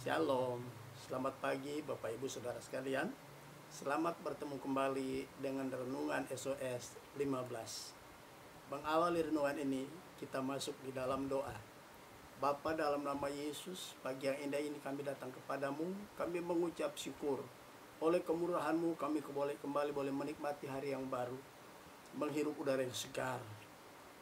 Shalom, selamat pagi Bapak Ibu Saudara sekalian. Selamat bertemu kembali dengan Renungan SOS 15. Mengawali renungan ini, kita masuk di dalam doa. Bapa, dalam nama Yesus, pagi yang indah ini kami datang kepadamu. Kami mengucap syukur. Oleh kemurahan-Mu kami kembali boleh menikmati hari yang baru, menghirup udara yang segar.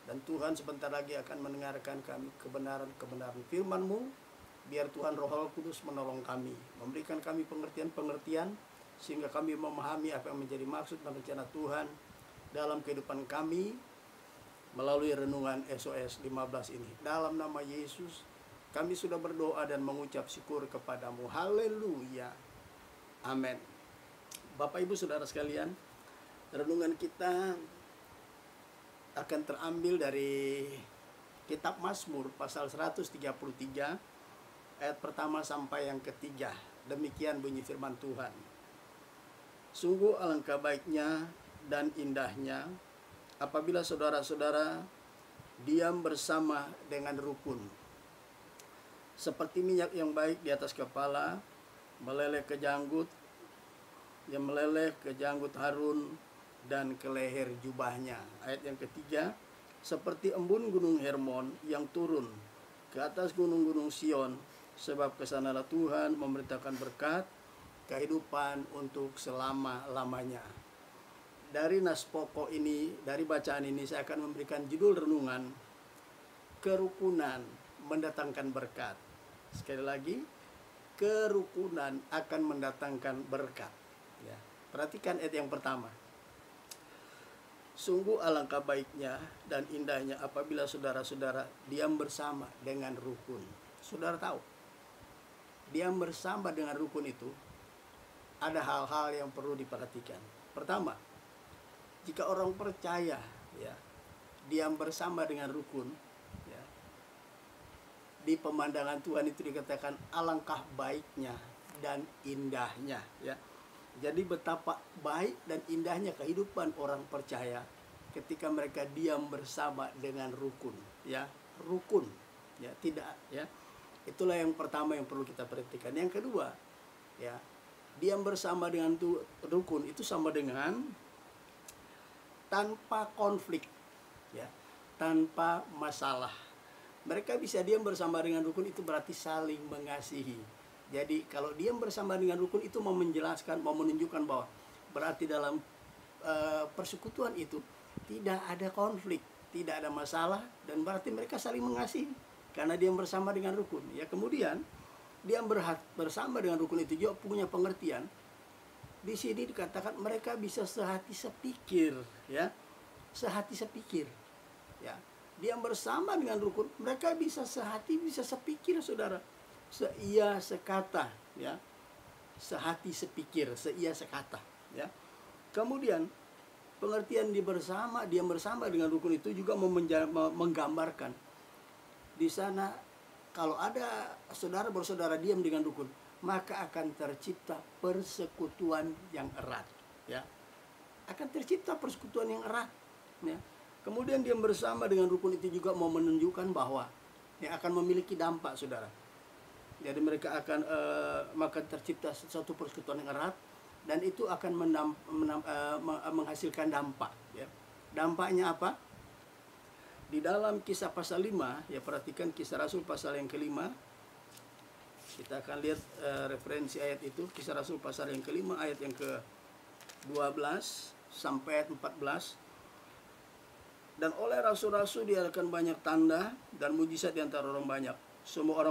Dan Tuhan sebentar lagi akan mendengarkan kami kebenaran-kebenaran firman-Mu. Biar Tuhan Roh Kudus menolong kami, memberikan kami pengertian-pengertian, sehingga kami memahami apa yang menjadi maksud dan rencana Tuhan dalam kehidupan kami melalui renungan SOS 15 ini. Dalam nama Yesus, kami sudah berdoa dan mengucap syukur kepadamu. Haleluya. Amin. Bapak Ibu Saudara sekalian, renungan kita akan terambil dari kitab Mazmur pasal 133 ayat pertama sampai yang ketiga. Demikian bunyi firman Tuhan. Sungguh alangkah baiknya dan indahnya apabila saudara-saudara diam bersama dengan rukun. Seperti minyak yang baik di atas kepala, meleleh ke janggut, yang meleleh ke janggut Harun dan ke leher jubahnya. Ayat yang ketiga, seperti embun gunung Hermon yang turun ke atas gunung-gunung Sion, sebab kesanalah Tuhan memerintahkan berkat kehidupan untuk selama-lamanya. Dari nas pokok ini, dari bacaan ini saya akan memberikan judul renungan, kerukunan mendatangkan berkat. Sekali lagi, kerukunan akan mendatangkan berkat. Ya, perhatikan ayat yang pertama. Sungguh alangkah baiknya dan indahnya apabila saudara-saudara diam bersama dengan rukun. Saudara tahu, diam bersama dengan rukun itu ada hal-hal yang perlu diperhatikan. Pertama, jika orang percaya ya diam bersama dengan rukun, ya, di pemandangan Tuhan itu dikatakan alangkah baiknya dan indahnya, ya. Jadi betapa baik dan indahnya kehidupan orang percaya ketika mereka diam bersama dengan rukun, ya, rukun, ya, tidak, ya. Itulah yang pertama yang perlu kita perhatikan. Yang kedua, ya, diam bersama dengan rukun itu sama dengan tanpa konflik, ya, tanpa masalah. Mereka bisa diam bersama dengan rukun itu berarti saling mengasihi. Jadi kalau diam bersama dengan rukun itu mau menjelaskan, mau menunjukkan bahwa berarti dalam persekutuan itu tidak ada konflik, tidak ada masalah, dan berarti mereka saling mengasihi karena diam bersama dengan rukun. Ya, kemudian diam bersama dengan rukun itu juga punya pengertian. Di sini dikatakan mereka bisa sehati sepikir, ya, sehati sepikir, ya. Diam bersama dengan rukun, mereka bisa sehati, bisa sepikir, saudara. Seia sekata, ya, sehati sepikir, seia sekata, ya. Kemudian pengertian diam bersama dengan rukun itu juga menggambarkan di sana kalau ada saudara bersaudara diam dengan rukun, maka akan tercipta persekutuan yang erat, ya, akan tercipta persekutuan yang erat, ya. Kemudian diam bersama dengan rukun itu juga mau menunjukkan bahwa yang akan memiliki dampak, saudara. Jadi mereka akan maka tercipta suatu persekutuan yang erat dan itu akan menghasilkan dampak, ya. Dampaknya apa? Di dalam Kisah pasal 5, ya, perhatikan Kisah Rasul pasal yang kelima. Kita akan lihat referensi ayat itu, Kisah Rasul pasal yang kelima ayat yang ke-12 sampai ayat 14. Dan oleh rasul-rasul diadakan banyak tanda dan mujizat di antara orang banyak. Semua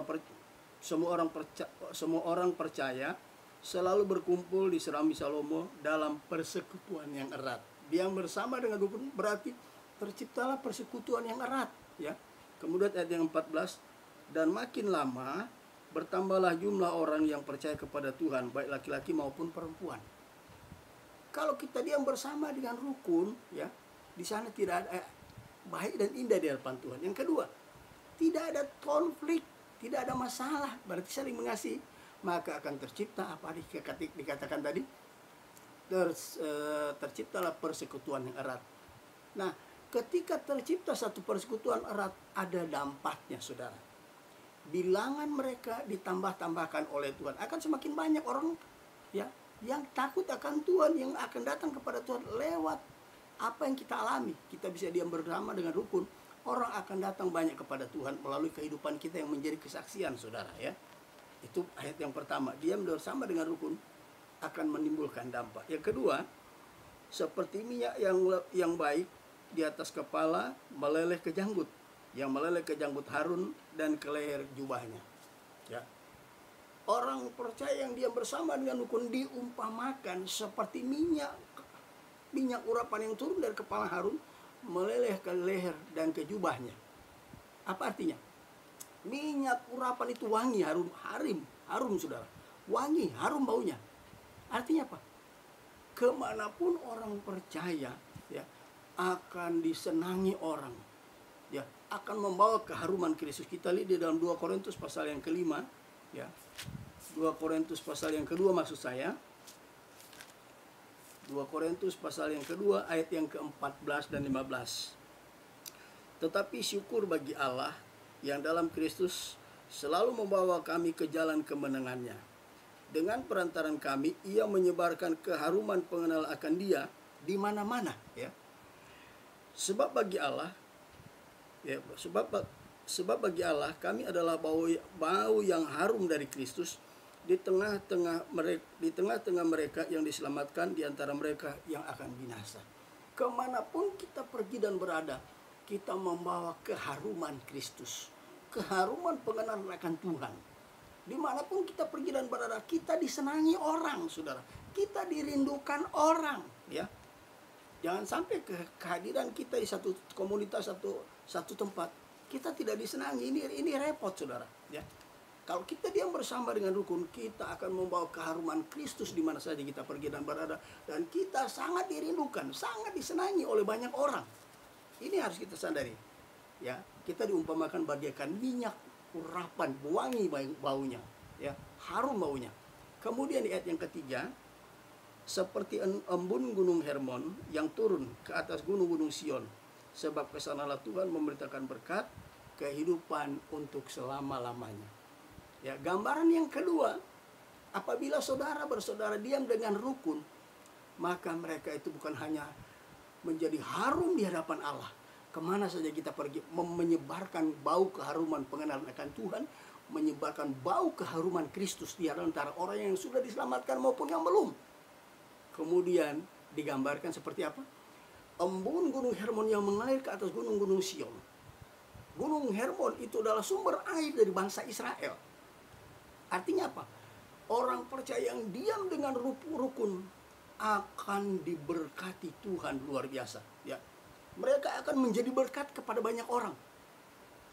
orang percaya selalu berkumpul di Serambi Salomo dalam persekutuan yang erat. Diam bersama dengan rukun berarti terciptalah persekutuan yang erat, ya. Kemudian ayat yang 14, dan makin lama bertambahlah jumlah orang yang percaya kepada Tuhan, baik laki-laki maupun perempuan. Kalau kita diam bersama dengan rukun, ya, di sana tidak ada baik dan indah di hadapan Tuhan. Yang kedua, tidak ada konflik, tidak ada masalah, berarti saling mengasihi, maka akan tercipta apa dikatakan tadi, terciptalah persekutuan yang erat. Nah, ketika tercipta satu persekutuan erat, ada dampaknya, saudara. bilangan mereka ditambah-tambahkan oleh Tuhan. Akan semakin banyak orang ya yang takut akan Tuhan, yang akan datang kepada Tuhan lewat apa yang kita alami. Kita bisa diam bersama dengan rukun, orang akan datang banyak kepada Tuhan melalui kehidupan kita yang menjadi kesaksian, saudara ya. Itu ayat yang pertama, diam bersama dengan rukun akan menimbulkan dampak. Yang kedua, seperti minyak yang baik di atas kepala meleleh ke janggut, yang meleleh ke janggut Harun dan ke leher jubahnya. Ya. Orang percaya yang diam bersama dengan rukun diumpamakan seperti minyak urapan yang turun dari kepala Harun meleleh ke leher dan ke jubahnya. Apa artinya? Minyak urapan itu wangi, harum saudara. Wangi, harum baunya. Artinya apa? Kemanapun orang percaya ya, akan disenangi orang ya, akan membawa keharuman Kristus. Kita lihat di dalam 2 Korintus pasal yang kelima ya, 2 Korintus pasal yang kedua maksud saya, 2 Korintus pasal yang kedua ayat yang ke-14 dan 15. Tetapi syukur bagi Allah yang dalam Kristus selalu membawa kami ke jalan kemenangannya. Dengan perantaran kami, ia menyebarkan keharuman pengenal akan dia di mana-mana. Ya. Sebab bagi Allah, ya, sebab bagi Allah kami adalah bau yang harum dari Kristus di tengah-tengah mereka yang diselamatkan, di antara mereka yang akan binasa. Kemanapun kita pergi dan berada, kita membawa keharuman Kristus, keharuman pengenalan akan Tuhan. Dimanapun kita pergi dan berada, kita disenangi orang, saudara. Kita dirindukan orang, ya. Jangan sampai kehadiran kita di satu komunitas, satu tempat, kita tidak disenangi. Ini repot, saudara. Ya. Kalau kita diam bersama dengan rukun, kita akan membawa keharuman Kristus di mana saja kita pergi dan berada, dan kita sangat dirindukan, sangat disenangi oleh banyak orang. Ini harus kita sadari. Ya, kita diumpamakan bagaikan minyak urapan, wangi baunya, ya, harum baunya. Kemudian di ayat yang ketiga, seperti embun gunung Hermon yang turun ke atas gunung-gunung Sion, sebab kesanalah Tuhan memberitakan berkat kehidupan untuk selama-lamanya. Ya, gambaran yang kedua, apabila saudara bersaudara diam dengan rukun, maka mereka itu bukan hanya menjadi harum di hadapan Allah. Kemana saja kita pergi, menyebarkan bau keharuman pengenalan akan Tuhan, menyebarkan bau keharuman Kristus di antara orang yang sudah diselamatkan maupun yang belum. Kemudian digambarkan seperti apa? Embun gunung Hermon yang mengalir ke atas gunung-gunung Sion. Gunung Hermon itu adalah sumber air dari bangsa Israel. Artinya apa? Orang percaya yang diam dengan rukun akan diberkati Tuhan luar biasa. Ya. Mereka akan menjadi berkat kepada banyak orang.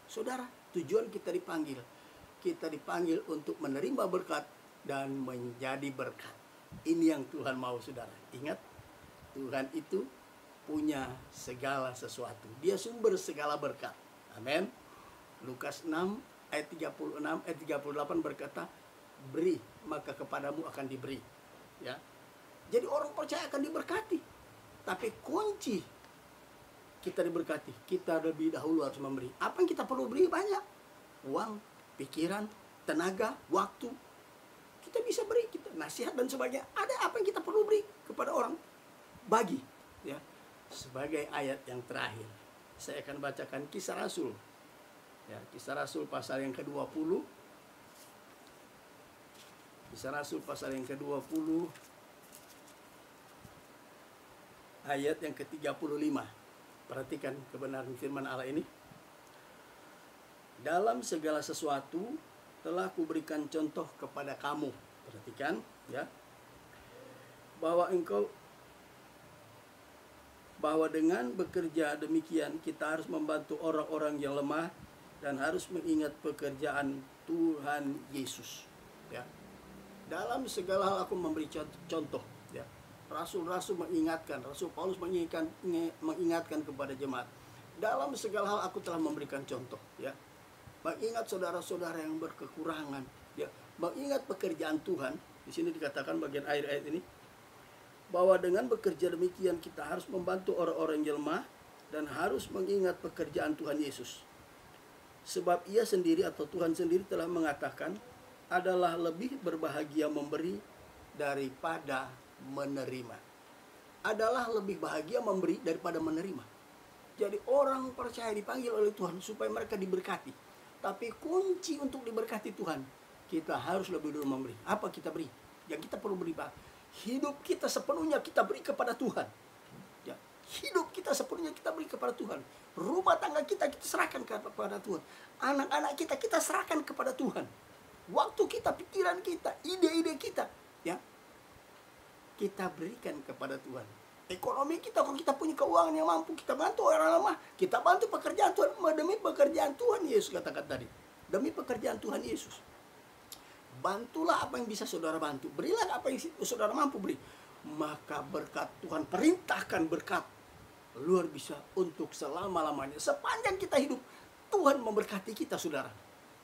Saudara, tujuan kita dipanggil. Kita dipanggil untuk menerima berkat dan menjadi berkat. Ini yang Tuhan mau, saudara. Ingat, Tuhan itu punya segala sesuatu. Dia sumber segala berkat. Amin. Lukas 6 ayat 36 ayat 38 berkata, beri maka kepadamu akan diberi. Ya. Jadi orang percaya akan diberkati. Tapi kunci kita diberkati, kita lebih dahulu harus memberi. Apa yang kita perlu beri? Banyak. Uang, pikiran, tenaga, waktu. Kita bisa beri, kita nasihat dan sebagainya. Ada apa yang kita perlu beri kepada orang? Bagi. Ya. Sebagai ayat yang terakhir, saya akan bacakan Kisah Rasul. Ya, Kisah Rasul pasal yang ke-20. Kisah Rasul pasal yang ke-20 ayat yang ke-35. Perhatikan kebenaran firman Allah ini. Dalam segala sesuatu telah kuberikan contoh kepada kamu. Perhatikan ya. Bahwa dengan bekerja demikian kita harus membantu orang-orang yang lemah dan harus mengingat pekerjaan Tuhan Yesus. Ya. Dalam segala hal aku memberi contoh. Ya. Rasul-rasul mengingatkan, Rasul Paulus mengingatkan kepada jemaat. Dalam segala hal aku telah memberikan contoh, ya. Mengingat saudara-saudara yang berkekurangan, ya. Mengingat pekerjaan Tuhan. Di sini dikatakan bagian akhir ayat ini, bahwa dengan bekerja demikian kita harus membantu orang-orang yang lemah dan harus mengingat pekerjaan Tuhan Yesus. Sebab ia sendiri atau Tuhan sendiri telah mengatakan, adalah lebih berbahagia memberi daripada menerima. Adalah lebih bahagia memberi daripada menerima. Jadi orang percaya dipanggil oleh Tuhan supaya mereka diberkati. Tapi kunci untuk diberkati Tuhan, kita harus lebih dulu memberi. Apa kita beri? Yang kita perlu beri, Pak. Hidup kita sepenuhnya kita beri kepada Tuhan. Ya, hidup kita sepenuhnya kita beri kepada Tuhan. Rumah tangga kita serahkan kepada Tuhan. Anak-anak kita serahkan kepada Tuhan. Waktu kita, pikiran kita, ide-ide kita, ya, kita berikan kepada Tuhan. Ekonomi kita, kalau kita punya keuangan yang mampu, kita bantu orang lemah, kita bantu pekerjaan Tuhan. Demi pekerjaan Tuhan Yesus katakan tadi. Demi pekerjaan Tuhan Yesus. Bantulah apa yang bisa saudara bantu. Berilah apa yang saudara mampu beri. Maka berkat Tuhan, perintahkan berkat luar biasa untuk selama-lamanya. Sepanjang kita hidup, Tuhan memberkati kita, saudara.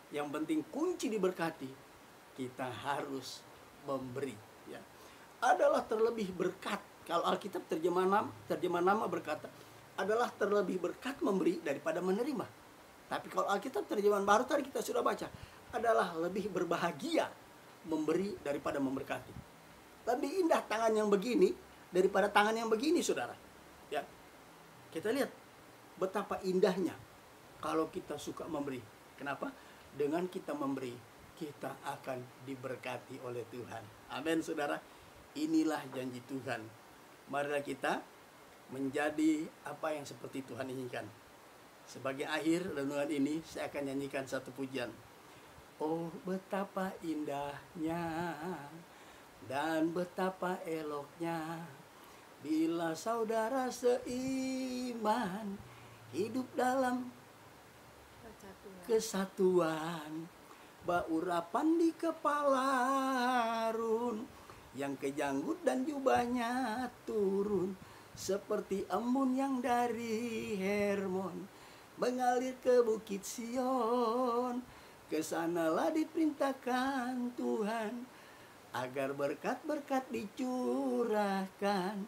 Yang penting kunci diberkati, kita harus memberi. Ya. Adalah terlebih berkat. Kalau Alkitab terjemahan nama berkata, adalah terlebih berkat memberi daripada menerima. Tapi kalau Alkitab terjemahan baru tadi kita sudah baca, adalah lebih berbahagia memberi daripada memberkati. Lebih indah tangan yang begini daripada tangan yang begini, saudara. Ya. Kita lihat betapa indahnya kalau kita suka memberi. Kenapa? Dengan kita memberi, kita akan diberkati oleh Tuhan. Amin, saudara. Inilah janji Tuhan. Marilah kita menjadi apa yang seperti Tuhan inginkan. Sebagai akhir renungan ini, saya akan nyanyikan satu pujian. Oh, betapa indahnya dan betapa eloknya bila saudara seiman hidup dalam kesatuan, baurapan di kepala Harun, yang kejanggut dan jubahnya turun seperti embun yang dari Hermon mengalir ke bukit Sion. Kesanalah diperintahkan Tuhan agar berkat-berkat dicurahkan,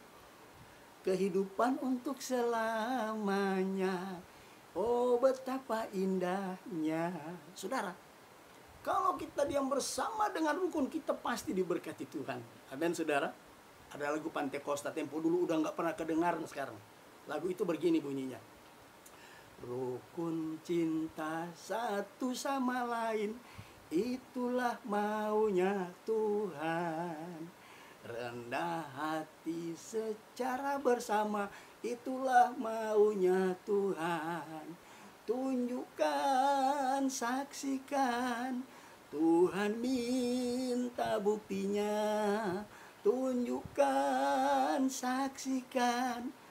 kehidupan untuk selamanya. Oh, betapa indahnya. Saudara, kalau kita diam bersama dengan rukun, kita pasti diberkati Tuhan. Amin, saudara. Ada lagu Pantekosta, tempo dulu udah gak pernah kedengaran sekarang. Lagu itu begini bunyinya. Rukun cinta satu sama lain, itulah maunya Tuhan. Rendah hati secara bersama, itulah maunya Tuhan. Tunjukkan, saksikan, Tuhan minta buktinya. Tunjukkan, saksikan,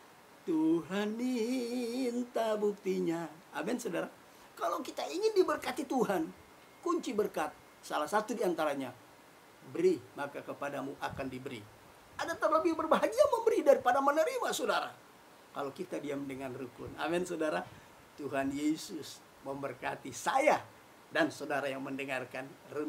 Tuhan minta buktinya. Amin, saudara. Kalau kita ingin diberkati Tuhan, kunci berkat, salah satu diantaranya, beri, maka kepadamu akan diberi. Ada terlebih berbahagia memberi daripada menerima, saudara. Kalau kita diam dengan rukun. Amin, saudara. Tuhan Yesus memberkati saya dan saudara yang mendengarkan renungan.